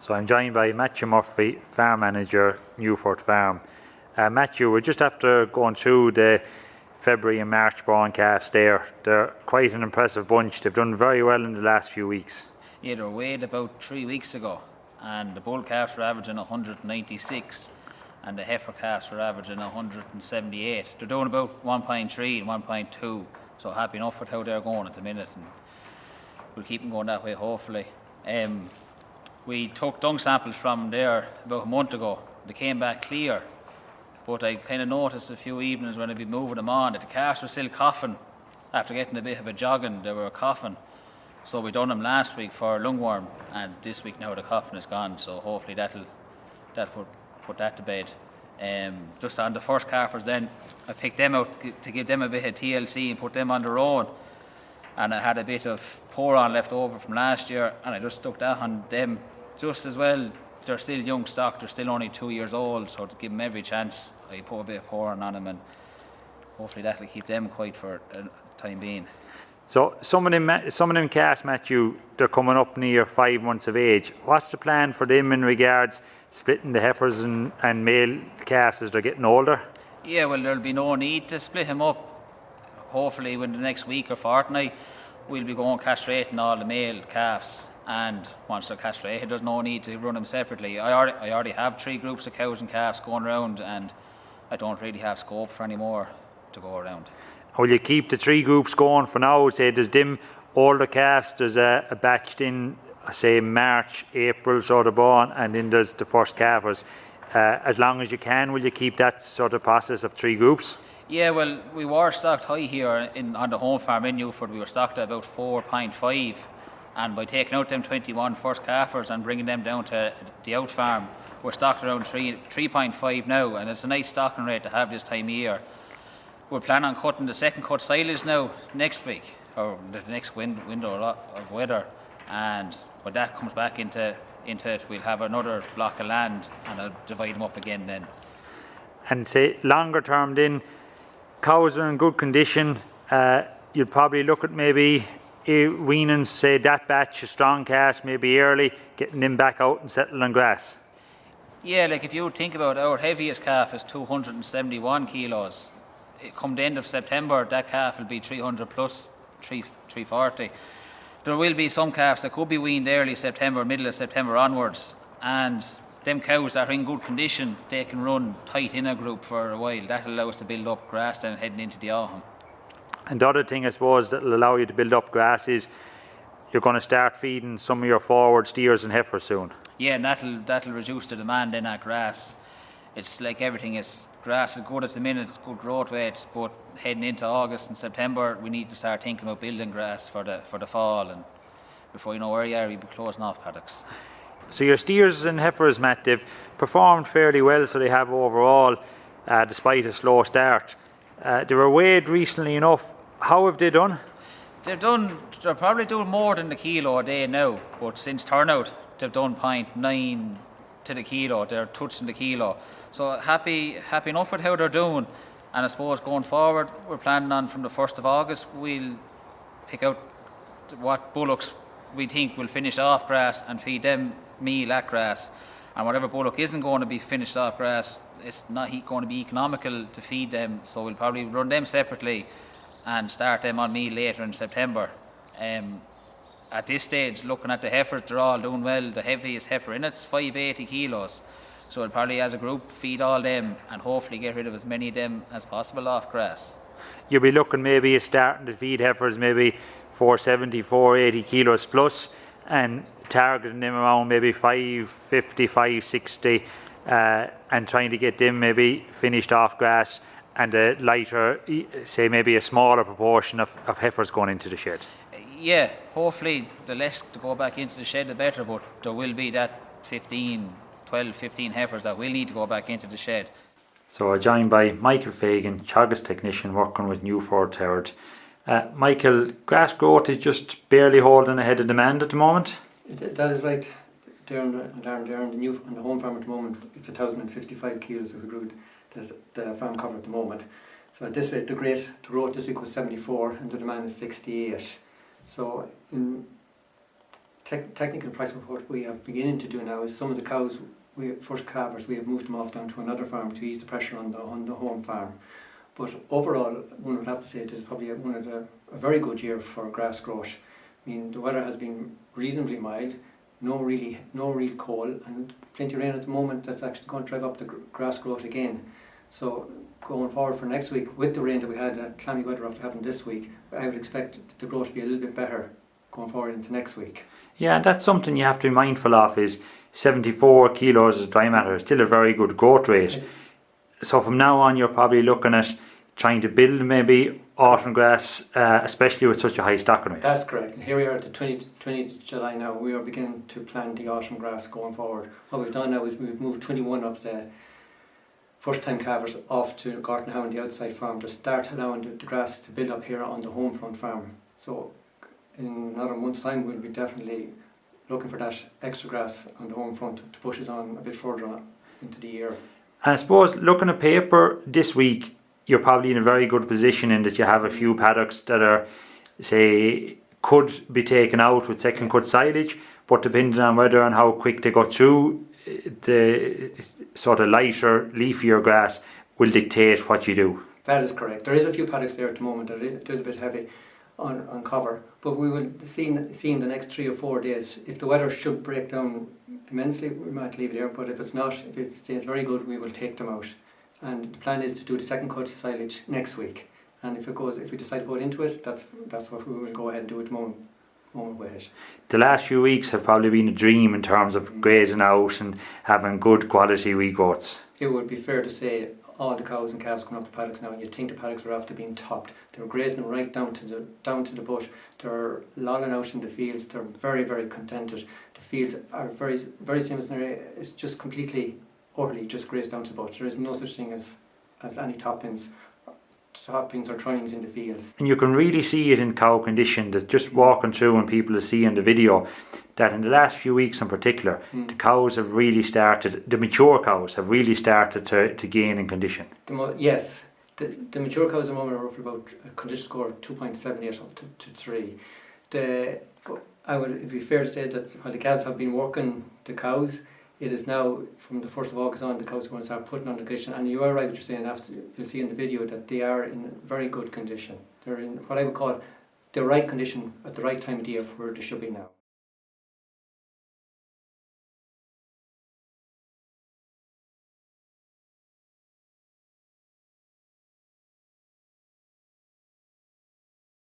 So I'm joined by Matthew Murphy, Farm Manager, Newford Farm. Matthew, we're just after going through the February and March born calves there. They're quite an impressive bunch. They've done very well in the last few weeks. Yeah, they were weighed about 3 weeks ago, and the bull calves were averaging 196 and the heifer calves were averaging 178. They're doing about 1.3 and 1.2, so happy enough with how they're going at the minute, and we'll keep them going that way hopefully. We took dung samples from there about a month ago. They came back clear, but I kind of noticed a few evenings when I'd be moving them on that the calves were still coughing. After getting a bit of a jogging, they were coughing. So we done them last week for lungworm, and this week now the coughing is gone, so hopefully that'll put that to bed. Just on the first calvers then, I picked them out to give them a bit of TLC and put them on their own. And I had a bit of pour on left over from last year, and I just stuck that on them just as well. They're still young stock, they're still only 2 years old, so to give them every chance, I put a bit of pour on them, and hopefully that'll keep them quiet for a time being. So some of them calves, Matthew, they're coming up near 5 months of age. What's the plan for them in regards splitting the heifers and male calves as they're getting older? Yeah, well, there'll be no need to split them up. Hopefully within the next week or fortnight we'll be going castrating all the male calves, and once they're castrated there's no need to run them separately. I already have 3 groups of cows and calves going around, and I don't really have scope for any more to go around. Will you keep the 3 groups going for now? Say there's them older calves, there's a batched in, say March, April sort of born, and then there's the first calvers. As long as you can, will you keep that sort of process of 3 groups? Yeah, well, we were stocked high here on the home farm in Newford. We were stocked at about 4.5, and by taking out them 21 first calvers and bringing them down to the out farm, we're stocked around 3.5 now, and it's a nice stocking rate to have this time of year. We're planning on cutting the second cut silage now next week, or the next window of weather, and when that comes back into it, we'll have another block of land and I'll divide them up again then. And say longer term then, cows are in good condition. You'd probably look at maybe weaning, say that batch of strong calves maybe early, getting them back out and settled on grass. Yeah, like if you think about it, our heaviest calf is 271 kilos. Come the end of September, that calf will be 300 plus, 340. There will be some calves that could be weaned early September, middle of September onwards, and them cows that are in good condition, they can run tight in a group for a while. That'll allow us to build up grass then heading into the autumn. And the other thing I suppose that'll allow you to build up grass is you're going to start feeding some of your forward steers and heifers soon. Yeah, and that'll reduce the demand in that grass. It's like everything is, grass is good at the minute, good growth rates, but heading into August and September we need to start thinking about building grass for the fall, and before you know where you are, you'll be closing off paddocks. So your steers and heifers, Matt, they've performed fairly well, so they have overall, despite a slow start. They were weighed recently enough. How have they done? They're probably doing more than the kilo a day now, but since turnout they've done 0.9 to the kilo. They're touching the kilo. So happy enough with how they're doing. And I suppose going forward, we're planning on from the 1st of August, we'll pick out what bullocks we think will finish off grass and feed them meal at grass. And whatever bullock isn't going to be finished off grass, it's not going to be economical to feed them. So we'll probably run them separately and start them on meal later in September. At this stage, looking at the heifers, they're all doing well. The heaviest heifer in it's 580 kilos. So we'll probably as a group feed all them and hopefully get rid of as many of them as possible off grass. You'll be looking maybe at starting to feed heifers maybe 470, 480 kilos plus, and targeting them around maybe 550, 560, and trying to get them maybe finished off grass, and a lighter, say maybe a smaller proportion of heifers going into the shed. Yeah, hopefully the less to go back into the shed the better, but there will be that 12, 15 heifers that will need to go back into the shed. So I'm joined by Michael Fagan, Teagasc technician working with Newford Farm. Michael, grass growth is just barely holding ahead of demand at the moment? That is right. Down the home farm at the moment, it's 1,055 kilos of food the farm cover at the moment. So at this rate, the growth this week was 74 and the demand is 68. So technical practice, what we are beginning to do now is some of the cows, first calvers, we have moved them off down to another farm to ease the pressure on the home farm. But overall, one would have to say this is probably a very good year for grass growth. I mean, the weather has been reasonably mild, no real cold, and plenty of rain at the moment. That's actually going to drive up the grass growth again. So going forward for next week, with the rain that we had, that clammy weather after having this week, I would expect the growth to be a little bit better going forward into next week. Yeah, and that's something you have to be mindful of, is 74 kilos of dry matter is still a very good growth rate. So from now on, you're probably looking at trying to build maybe autumn grass, especially with such a high stocking rate. That's correct. And here we are at the 20th of July now. We are beginning to plant the autumn grass going forward. What we've done now is we've moved 21 of the first-time calvers off to Gartenhow, the outside farm, to start allowing the grass to build up here on the home front farm. So in another month's time, we'll be definitely looking for that extra grass on the home front to push us on a bit further on into the year. And I suppose, looking at paper this week, you're probably in a very good position in that you have a few paddocks that are, say, could be taken out with second cut silage, but depending on whether and how quick they go through, the sort of lighter, leafier grass will dictate what you do. That is correct. There is a few paddocks there at the moment that it is a bit heavy on cover, but we will see in the next 3 or 4 days. If the weather should break down immensely, we might leave it there, but if it's not, if it stays very good, we will take them out. And the plan is to do the second cut silage next week. And if we decide to go into it, that's what we will go ahead and do at the moment with it. The last few weeks have probably been a dream in terms of grazing out and having good quality wee goats. It would be fair to say all the cows and calves coming off the paddocks now, and you'd think the paddocks are after being topped. They're grazing them right down to the butt. They're lolling out in the fields. They're very, very contented. The fields are very, very same as an area. It's just completely, utterly just grazed down to the butt. There is no such thing as any toppings or trimmings in the fields. And you can really see it in cow condition, that just walking through and people are seeing the video, that in the last few weeks in particular, the cows have really started, the mature cows have really started to gain in condition. Yes, the mature cows at the moment are roughly about a condition score of 2.78 up to 3. It'd be fair to say that while the calves have been working the cows, it is now, from the 1st of August on, the cows are going to start putting on the condition. And you are right what you're saying, after you'll see in the video that they are in very good condition. They're in what I would call the right condition at the right time of the year for where they should be now.